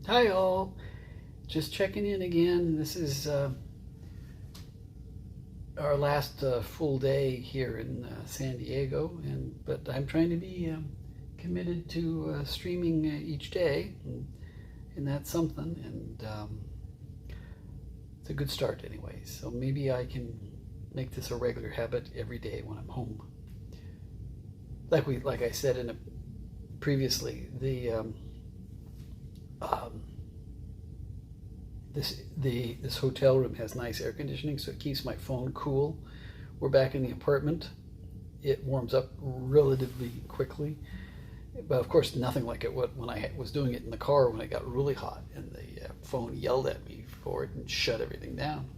Hi all, just checking in again. This is our last full day here in San Diego, but I'm trying to be committed to streaming each day, and that's something. And it's a good start, anyway. So maybe I can make this a regular habit every day when I'm home. Like I said in a previously, um, this hotel room has nice air conditioning, so it keeps my phone cool. We're back in the apartment. It warms up relatively quickly, but of course nothing like it when I was doing it in the car when it got really hot and the phone yelled at me for it and shut everything down.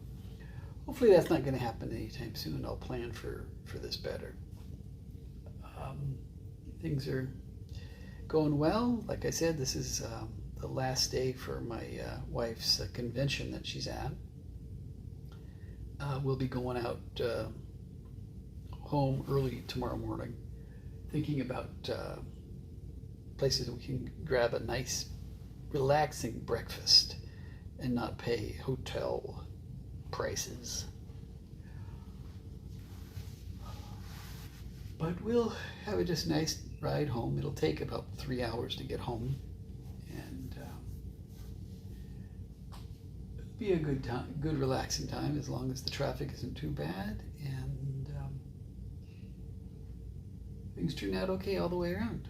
Hopefully that's not going to happen anytime soon. I'll plan for this better. Um, Things are going well. Like I said, this is the last day for my wife's convention that she's at. We'll be going out home early tomorrow morning, thinking about places we can grab a nice, relaxing breakfast and not pay hotel prices. But we'll have a just nice ride home. It'll take about 3 hours to get home, and it'll be a good time, good relaxing time, as long as the traffic isn't too bad and things turn out okay all the way around.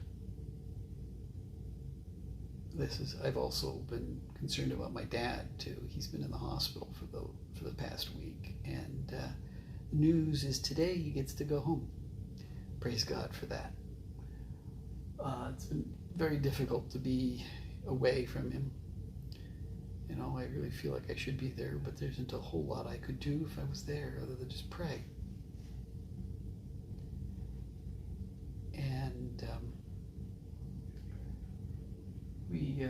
I've also been concerned about my dad too. He's been in the hospital for the past week, and the news is today he gets to go home. Praise God for that. It's been very difficult to be away from him. You know, I really feel like I should be there, but there isn't a whole lot I could do if I was there other than just pray. And we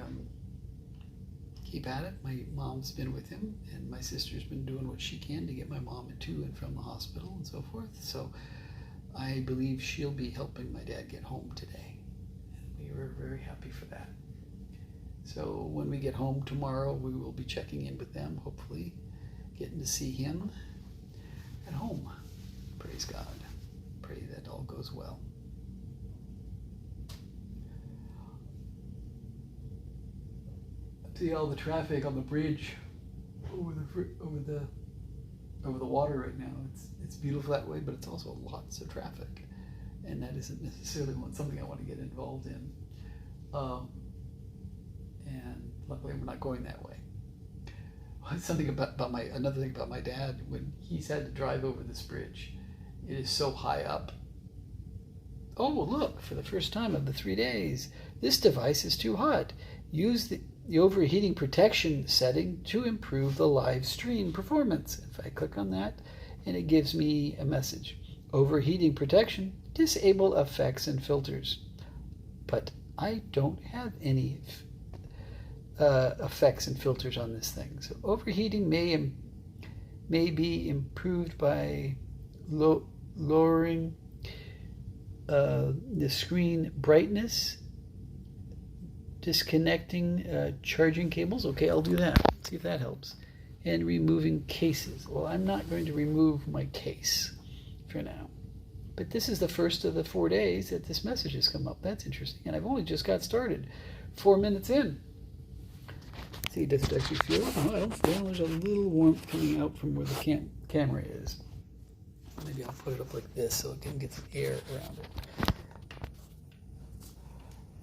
keep at it. My mom's been with him, and my sister's been doing what she can to get my mom to and from the hospital and so forth. So I believe she'll be helping my dad get home today. And we were very happy for that. So when we get home tomorrow, we will be checking in with them, hopefully getting to see him at home. Praise God. Pray that all goes well. See all the traffic on the bridge over the water right now. It's beautiful that way, but it's also lots of traffic, and that isn't necessarily something I want to get involved in. And luckily, we're not going that way. Another thing about my dad, when he's had to drive over this bridge, it is so high up. Oh, look! For the first time of the 3 days, this device is too hot. Use the overheating protection setting to improve the live stream performance. If I click on that, and it gives me a message. Overheating protection, disable effects and filters. But I don't have any effects and filters on this thing. So overheating may be improved by lowering the screen brightness, disconnecting charging cables. Okay, I'll do that. See if that helps. And removing cases. Well, I'm not going to remove my case for now. But this is the first of the 4 days that this message has come up. That's interesting. And I've only just got started. 4 minutes in. See, does it actually feel it? Oh, I don't feel. There's a little warmth coming out from where the camera is. Maybe I'll put it up like this so it can get some air around it.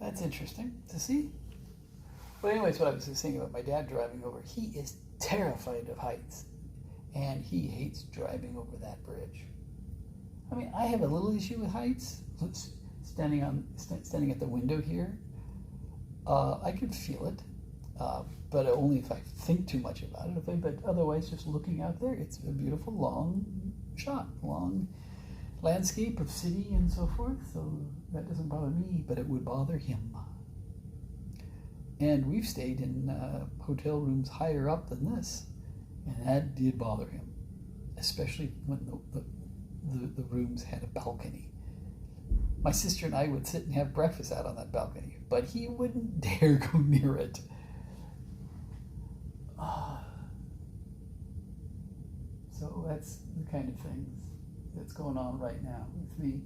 That's interesting to see. But anyways, what I was saying about my dad driving over, he is terrified of heights, and he hates driving over that bridge. I mean, I have a little issue with heights. Standing at the window here, I can feel it, but only if I think too much about it. But otherwise, just looking out there, it's a beautiful long shot, long landscape of city and so forth. So that doesn't bother me, but it would bother him. And we've stayed in hotel rooms higher up than this, and that did bother him, especially when the rooms had a balcony. My sister and I would sit and have breakfast out on that balcony, but he wouldn't dare go near it. So that's the kind of things that's going on right now with me.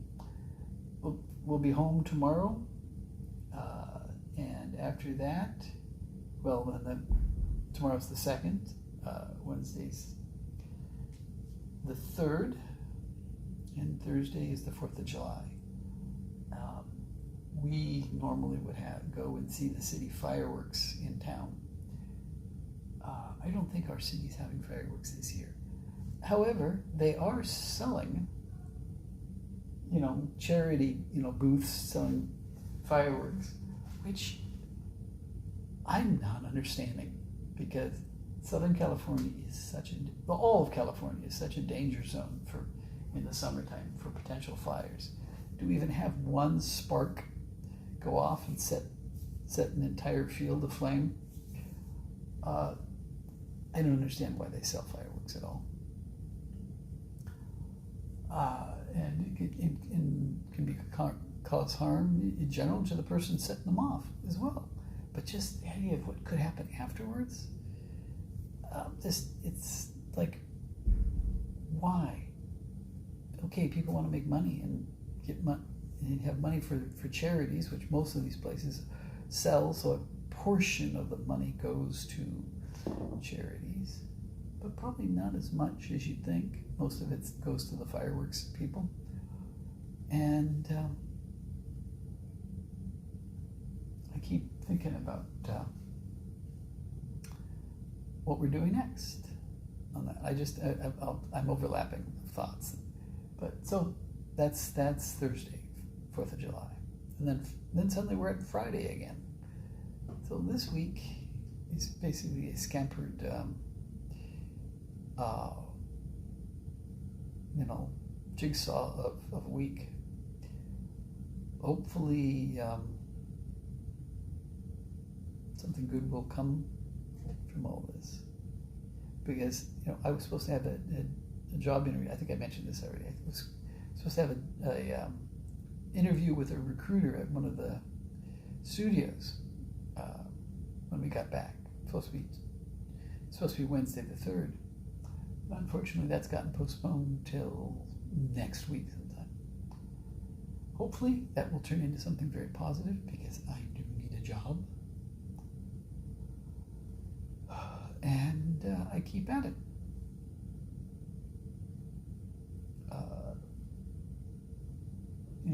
We'll be home tomorrow, and after that, well, and then tomorrow's the 2nd, Wednesday's the 3rd, and Thursday is the 4th of July. We normally would go and see the city fireworks in town. I don't think our city's having fireworks this year. However, they are selling, charity, booths selling fireworks, which I'm not understanding, because Southern California is all of California is such a danger zone in the summertime for potential fires. Do we even have one spark go off and set an entire field aflame? I don't understand why they sell fireworks at all. And it can cause harm in general to the person setting them off as well. But just the idea of what could happen afterwards, it's like, why? Okay, people want to make money and get money and have money for charities, which most of these places sell, so a portion of the money goes to charities, but probably not as much as you'd think. Most of it goes to the fireworks people. And I keep thinking about what we're doing next on that. I'm overlapping thoughts, but so that's Thursday, 4th of July, and then suddenly we're at Friday again. So this week is basically a scampered, jigsaw of a week. Hopefully, something good will come from all this, because I was supposed to have a job interview. I think I mentioned this already. I was supposed to have a interview with a recruiter at one of the studios when we got back. Supposed to be Wednesday the 3rd. But unfortunately, that's gotten postponed till next week sometime. Hopefully, that will turn into something very positive, because I do need a job. And I keep at it.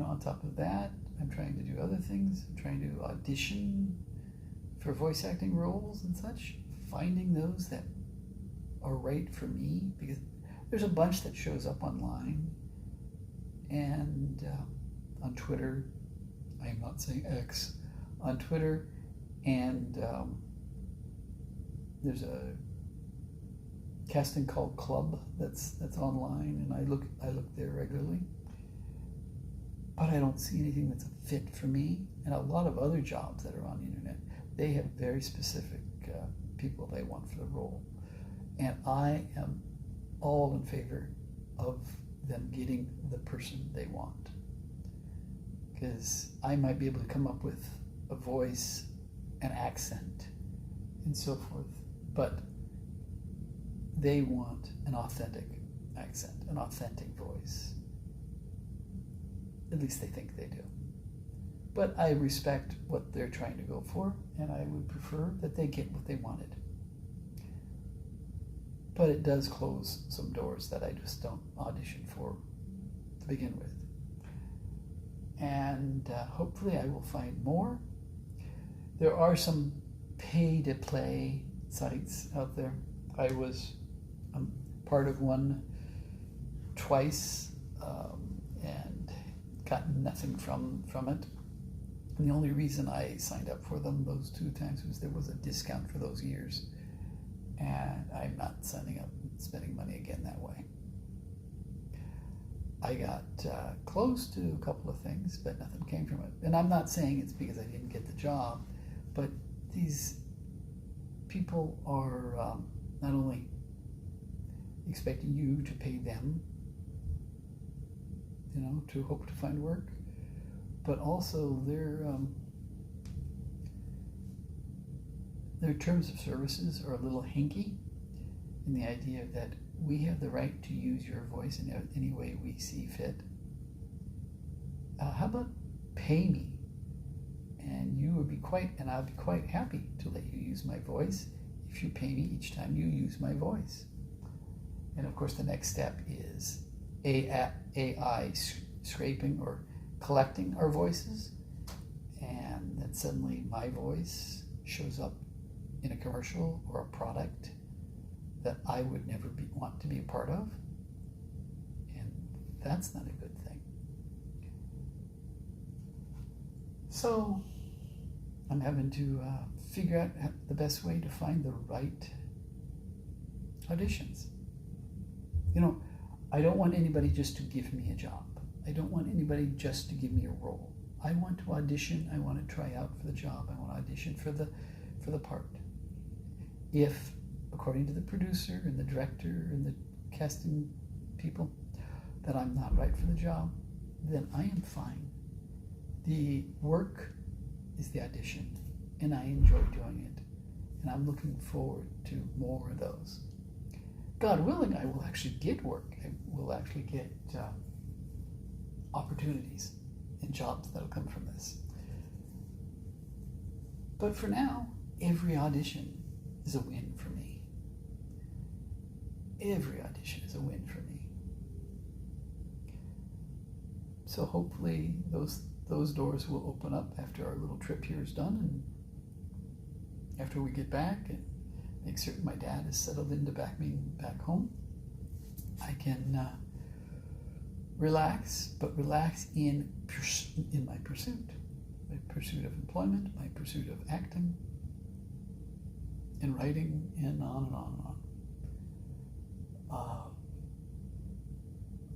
On top of that, I'm trying to do other things. I'm trying to audition for voice acting roles and such, finding those that are right for me, because there's a bunch that shows up online and on Twitter. I am not saying X, on Twitter, and there's a casting call club that's online, and I look there regularly, but I don't see anything that's a fit for me. And a lot of other jobs that are on the internet, they have very specific people they want for the role, and I am all in favor of them getting the person they want, because I might be able to come up with a voice, an accent, and so forth, but they want an authentic accent, an authentic voice. At least they think they do. But I respect what they're trying to go for, and I would prefer that they get what they wanted. But it does close some doors that I just don't audition for to begin with. And hopefully I will find more. There are some pay-to-play sites out there. I was part of one twice and got nothing from it. And the only reason I signed up for them those 2 times was there was a discount for those years. And I'm not signing up and spending money again that way. I got close to a couple of things, but nothing came from it. And I'm not saying it's because I didn't get the job, but these people are not only expecting you to pay them, to hope to find work, but also their terms of services are a little hinky, in the idea that we have the right to use your voice in any way we see fit. How about pay me? And I'll be quite happy to let you use my voice if you pay me each time you use my voice. And of course, the next step is AI scraping or collecting our voices, and then suddenly my voice shows up in a commercial or a product that I would never want to be a part of, and that's not a good thing. So I'm having to figure out the best way to find the right auditions. I don't want anybody just to give me a job. I don't want anybody just to give me a role. I want to audition. I want to try out for the job. I want to audition for the part. If, according to the producer and the director and the casting people, that I'm not right for the job, then I am fine. The work is the audition, and I enjoy doing it, and I'm looking forward to more of those. God willing, I will actually get work. I will actually get opportunities and jobs that'll come from this. But for now, every audition is a win for me. Every audition is a win for me. So hopefully those doors will open up after our little trip here is done, and after we get back and make certain my dad is settled into back home, I can relax, but relax in my pursuit of employment, my pursuit of acting and writing, and on and on and on.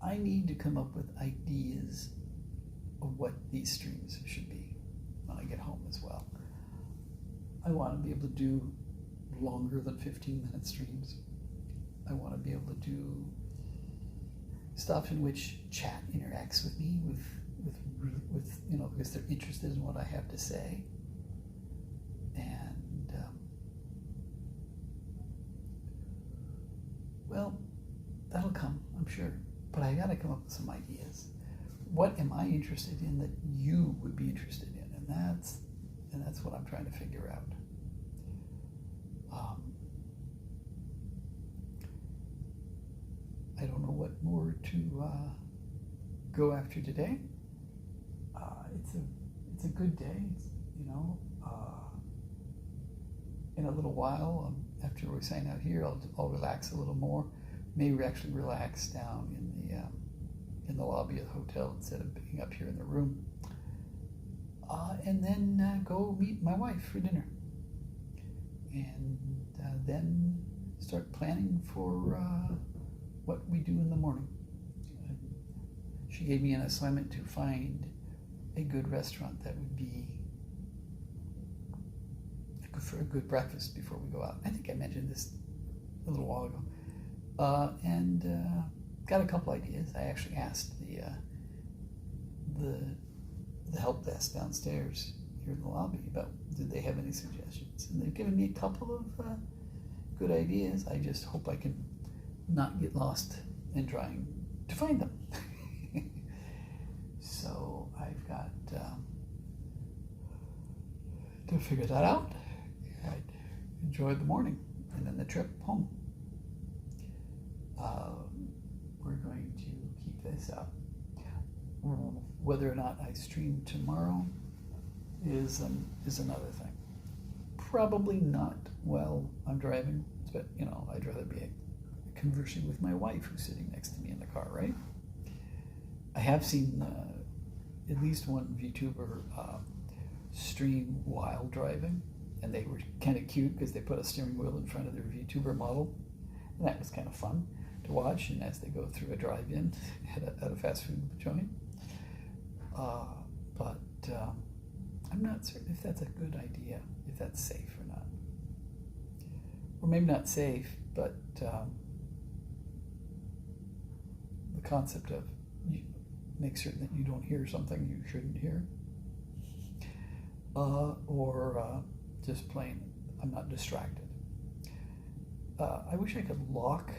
I need to come up with ideas of what these streams should be when I get home as well. I want to be able to do longer than 15-minute streams. I want to be able to do stuff in which chat interacts with me with because they're interested in what I have to say. And well, that'll come, I'm sure. But I got to come up with some ideas. What am I interested in that you would be interested in? And that's what I'm trying to figure out. I don't know what more to go after today. It's a good day. In a little while, after we sign out here, I'll relax a little more. Maybe actually relax down in the lobby of the hotel instead of being up here in the room. And then go meet my wife for dinner. And then start planning for what we do in the morning. She gave me an assignment to find a good restaurant that would be for a good breakfast before we go out. I think I mentioned this a little while ago. And got a couple ideas. I actually asked the help desk downstairs here in the lobby about did they have any suggestions, and they've given me a couple of good ideas. I just hope I can not get lost in trying to find them. So I've got to figure that out. I'd enjoy the morning and then the trip home. We're going to keep this up. Whether or not I stream tomorrow is another thing. Probably not while I'm driving, but I'd rather be conversing with my wife who's sitting next to me in the car, right? I have seen at least one VTuber stream while driving, and they were kind of cute because they put a steering wheel in front of their VTuber model, and that was kind of fun to watch. And as they go through a drive-in at a fast food joint, but I'm not certain if that's a good idea, if that's safe or not, or maybe not safe, but the concept of make certain that you don't hear something you shouldn't hear, or just plain I'm not distracted. I wish I could lock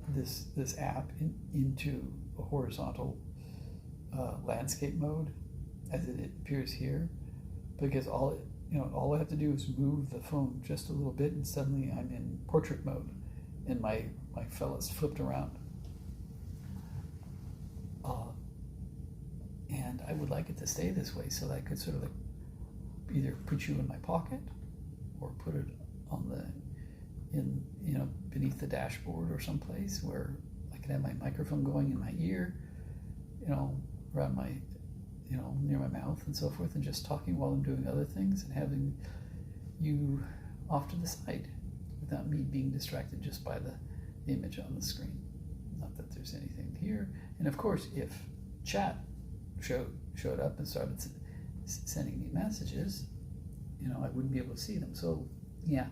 this app into a horizontal landscape mode as it appears here, because all I have to do is move the phone just a little bit and suddenly I'm in portrait mode and my fella's flipped around. And I would like it to stay this way so that I could sort of like either put you in my pocket or put it on beneath the dashboard or someplace where I can have my microphone going in my ear, around my, near my mouth and so forth, and just talking while I'm doing other things and having you off to the side without me being distracted just by the image on the screen. Not that there's anything here. And of course, if chat showed up and started sending me messages, I wouldn't be able to see them. So yeah,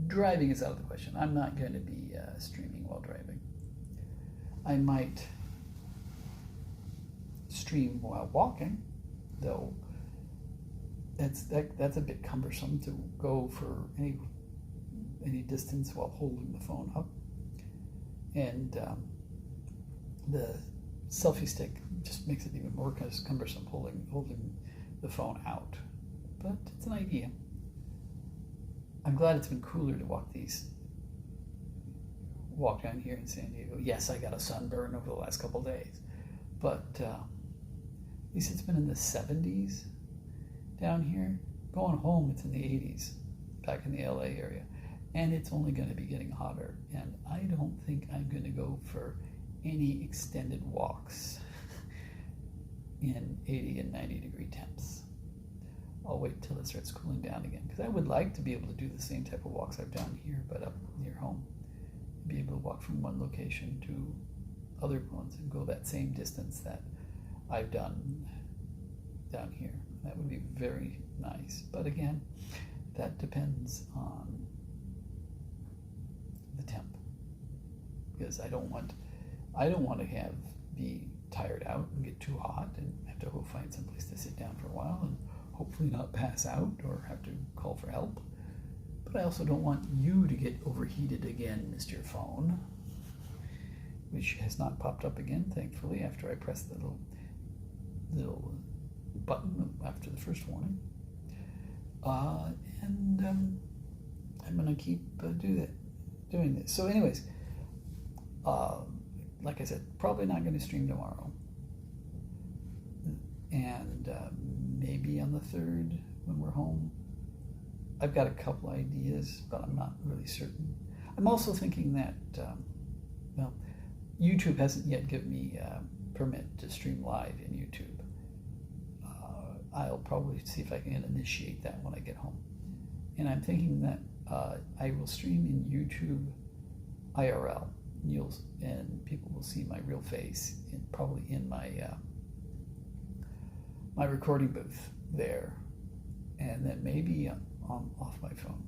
driving is out of the question. I'm not going to be streaming while driving. I might stream while walking, though that's a bit cumbersome to go for any distance while holding the phone up, and the selfie stick just makes it even more cumbersome holding the phone out. But it's an idea. I'm glad it's been cooler to walk down here in San Diego. Yes, I got a sunburn over the last couple of days, but at least it's been in the 70s down here. Going home, it's in the 80s back in the LA area, and it's only going to be getting hotter, and I don't think I'm going to go for any extended walks in 80 and 90 degree temps. I'll wait till it starts cooling down again, because I would like to be able to do the same type of walks I've done here, but up near home. Be able to walk from one location to other ones and go that same distance that I've done down here. That would be very nice. But again, that depends on the temp, because I don't want to be tired out and get too hot and have to go find some place to sit down for a while and hopefully not pass out or have to call for help. But I also don't want you to get overheated again, Mr. Phone, which has not popped up again, thankfully, after I pressed the little button after the first warning. And I'm going to keep doing this. So anyways, like I said, probably not going to stream tomorrow. And maybe on the 3rd when we're home. I've got a couple ideas, but I'm not really certain. I'm also thinking that, YouTube hasn't yet given me permit to stream live in YouTube. I'll probably see if I can initiate that when I get home. And I'm thinking that I will stream in YouTube IRL, and people will see my real face probably in my my recording booth there, and then maybe off my phone.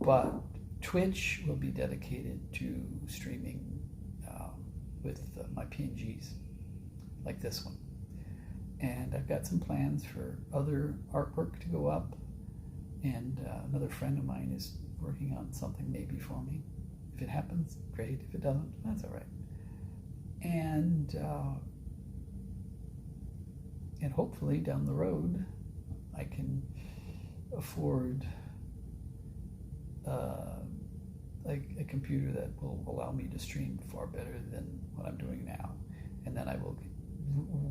But Twitch will be dedicated to streaming with my PNGs, like this one. And I've got some plans for other artwork to go up, and another friend of mine is working on something maybe for me. If it happens, great. If it doesn't, that's all right. And hopefully down the road, I can afford a computer that will allow me to stream far better than what I'm doing now, and then I will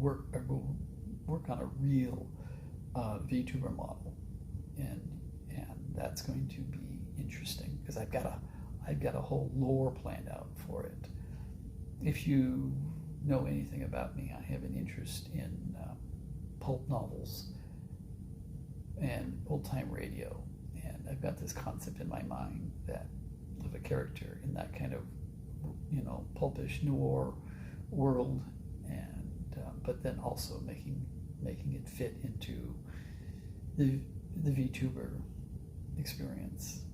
work on a real VTuber model, and that's going to be interesting, because I've got a whole lore planned out for it. If you know anything about me, I have an interest in pulp novels and old-time radio, and I've got this concept in my mind of a character in that kind of, pulpish noir world, and but then also making it fit into the VTuber experience.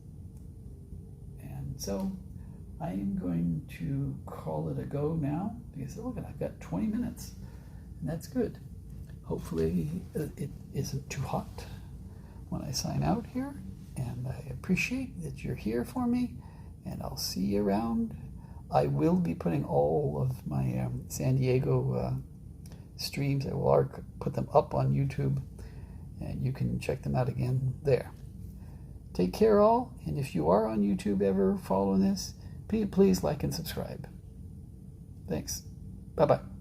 And so I am going to call it a go now, because look, I've got 20 minutes, and that's good. Hopefully it isn't too hot when I sign out here, and I appreciate that you're here for me, and I'll see you around. I will be putting all of my San Diego streams. I will put them up on YouTube, and you can check them out again there. Take care all, and if you are on YouTube ever following this, please like and subscribe. Thanks. Bye-bye.